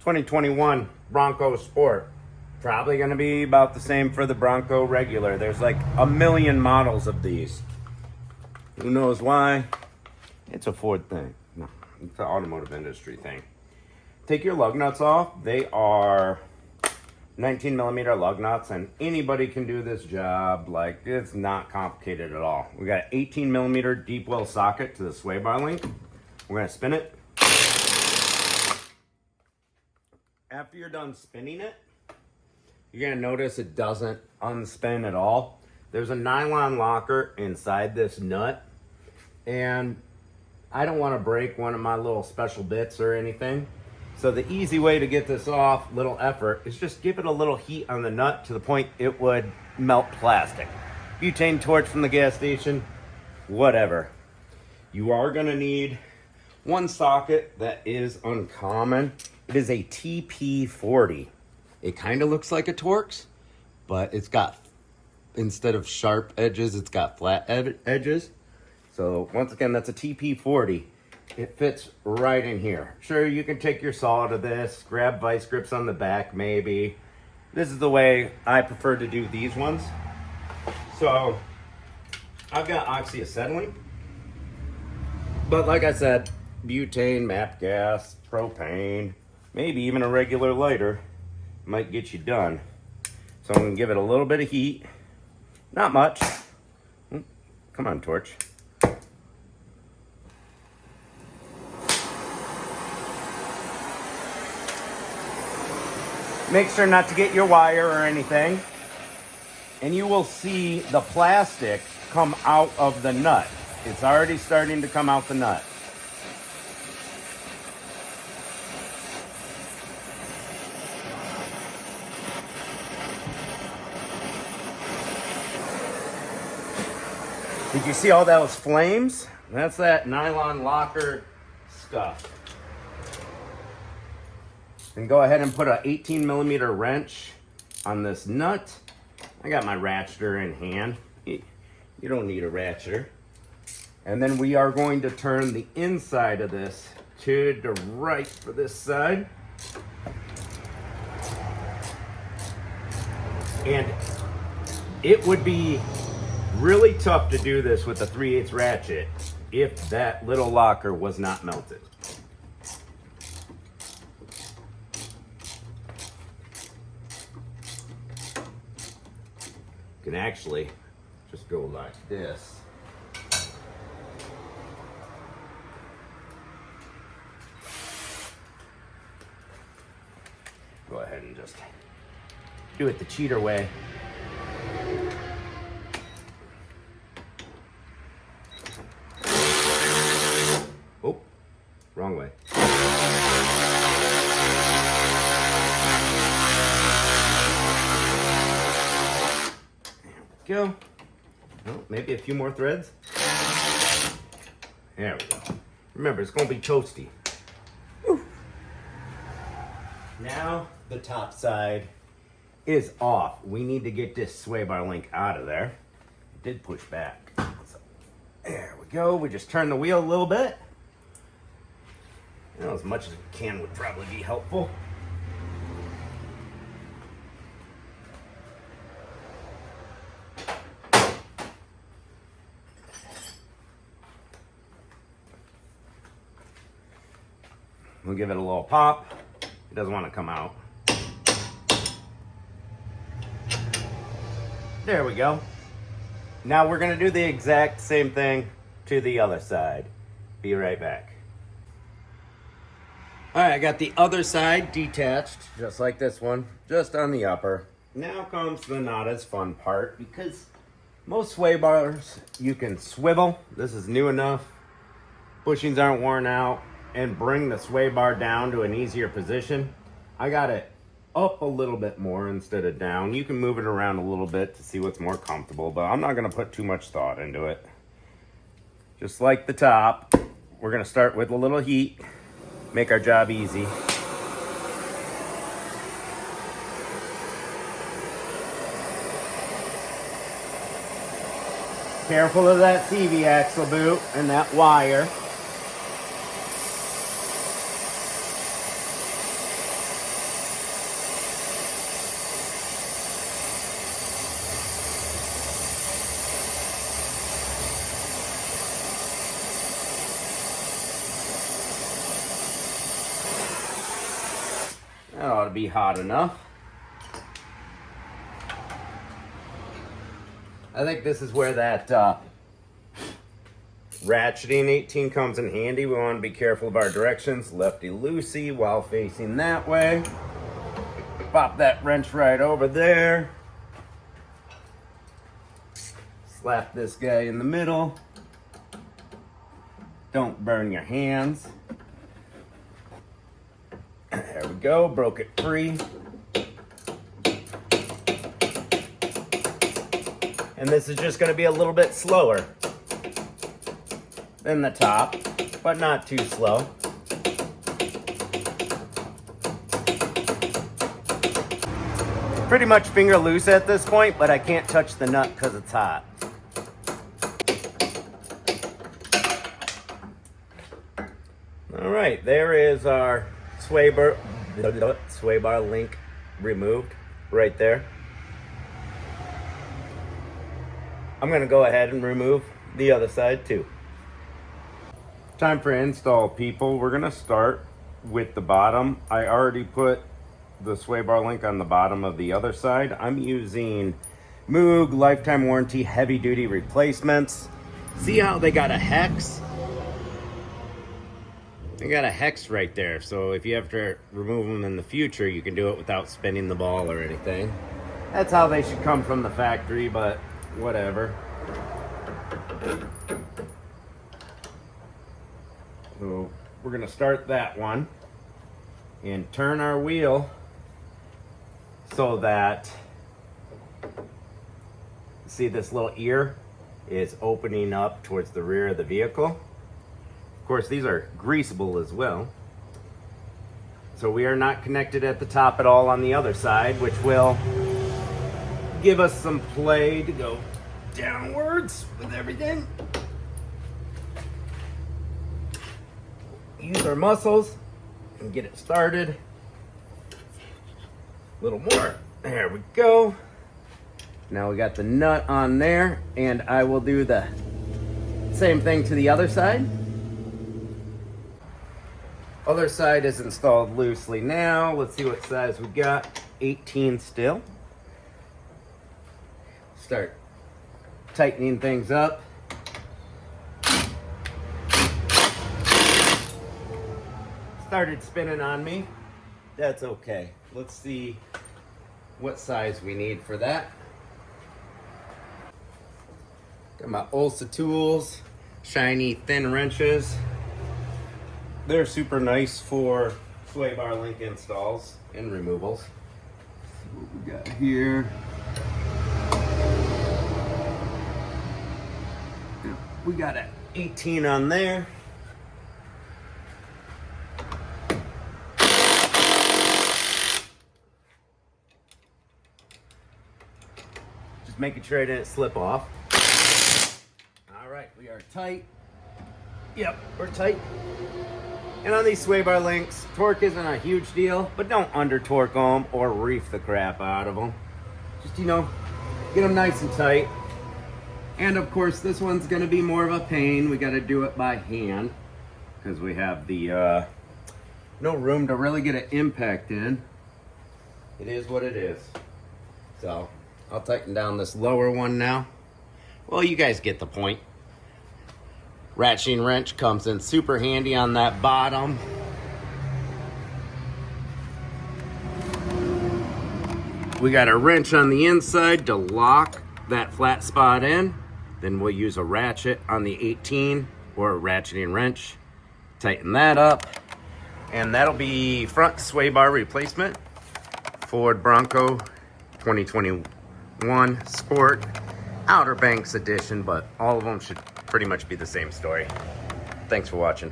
2021 Bronco Sport. Probably going to be about the same for the Bronco regular. There's like a million models of these. Who knows why? It's a Ford thing. No, it's an automotive industry thing. Take your lug nuts off. They are 19 millimeter lug nuts, and anybody can do this job. Like, it's not complicated at all. We got an 18 millimeter deep well socket to the sway bar link. We're going to spin it. After you're done spinning it, you're going to notice it doesn't unspin at all. There's a nylon locker inside this nut, and I don't want to break one of my little special bits or anything. So the easy way to get this off, little effort, is just give it a little heat on the nut to the point it would melt plastic. Butane torch from the gas station, whatever. You are going to need one socket that is uncommon. It is a TP40. It kind of looks like a Torx, but it's got, instead of sharp edges, it's got flat edges. So once again, that's a TP40. It fits right in here. Sure, you can take your saw out of this, grab vice grips on the back maybe. This is the way I prefer to do these ones. So I've got oxyacetylene, but like I said, butane, MAP gas, propane, maybe even a regular lighter might get you done. So I'm gonna give it a little bit of heat, not much. Come on, torch. Make sure not to get your wire or anything. And you will see the plastic come out of the nut. It's already starting to come out the nut. Did you see all those flames? That's that nylon locker stuff. And go ahead and put an 18 millimeter wrench on this nut. I got my ratcheter in hand. You don't need a ratcheter. And then we are going to turn the inside of this to the right for this side. And it would be really tough to do this with a 3/8 ratchet if that little locker was not melted. You can actually just go like this. Go ahead and just do it the cheater way. Oh, wrong way. Go. Oh, maybe a few more threads. There we go. Remember, it's going to be toasty. Woo. Now the top side is off. We need to get this sway bar link out of there. It did push back. So, there we go. We just turn the wheel a little bit. You know, as much as we can would probably be helpful. We'll give it a little pop. It doesn't want to come out. There we go. Now we're going to do the exact same thing to the other side. Be right back. All right, I got the other side detached, just like this one, just on the upper. Now comes the not as fun part, because most sway bars you can swivel. This is new enough. Bushings aren't worn out. And bring the sway bar down to an easier position. I got it up a little bit more instead of down. You can move it around a little bit to see what's more comfortable, but I'm not gonna put too much thought into it. Just like the top, we're gonna start with a little heat, make our job easy. Careful of that CV axle boot and that wire. That ought to be hot enough. I think this is where that ratcheting 18 comes in handy. We want to be careful of our directions. Lefty-loosey while facing that way. Pop that wrench right over there. Slap this guy in the middle. Don't burn your hands. There we go, broke it free. And this is just going to be a little bit slower than the top, but not too slow. Pretty much finger loose at this point, but I can't touch the nut because it's hot. All right, there is our sway bar link removed right there. I'm gonna go ahead and remove the other side too. Time for install, people. We're gonna start with the bottom. I already put the sway bar link on the bottom of the other side. I'm using Moog lifetime warranty heavy duty replacements. See how they got a hex? They got a hex right there, so if you have to remove them in the future, you can do it without spinning the ball or anything. That's how they should come from the factory, but whatever. So we're gonna start that one and turn our wheel so that, see this little ear is opening up towards the rear of the vehicle. Of course, these are greasable as well. So we are not connected at the top at all on the other side, which will give us some play to go downwards with everything. Use our muscles and get it started. A little more. There we go. Now we got the nut on there, and I will do the same thing to the other side. Other side is installed loosely now. Let's see what size we got. 18 still. Start tightening things up. Started spinning on me. That's okay. Let's see what size we need for that. Got my Ulsa tools, shiny thin wrenches. They're super nice for sway bar link installs and removals. Let's see what we got here. We got an 18 on there. Just making sure I didn't slip off. All right, we are tight. Yep, we're tight. And on these sway bar links, torque isn't a huge deal, but don't under torque them or reef the crap out of them. Just, you know, get them nice and tight. And of course, this one's gonna be more of a pain. We gotta do it by hand because we have the no room to really get an impact in. It is what it is. So I'll tighten down this lower one now. Well, you guys get the point. Ratcheting wrench comes in super handy on that bottom. We got a wrench on the inside to lock that flat spot in. Then we'll use a ratchet on the 18 or a ratcheting wrench. Tighten that up. And that'll be front sway bar replacement. Ford Bronco 2021 Sport. Outer Banks edition, but all of them should pretty much be the same story. Thanks for watching.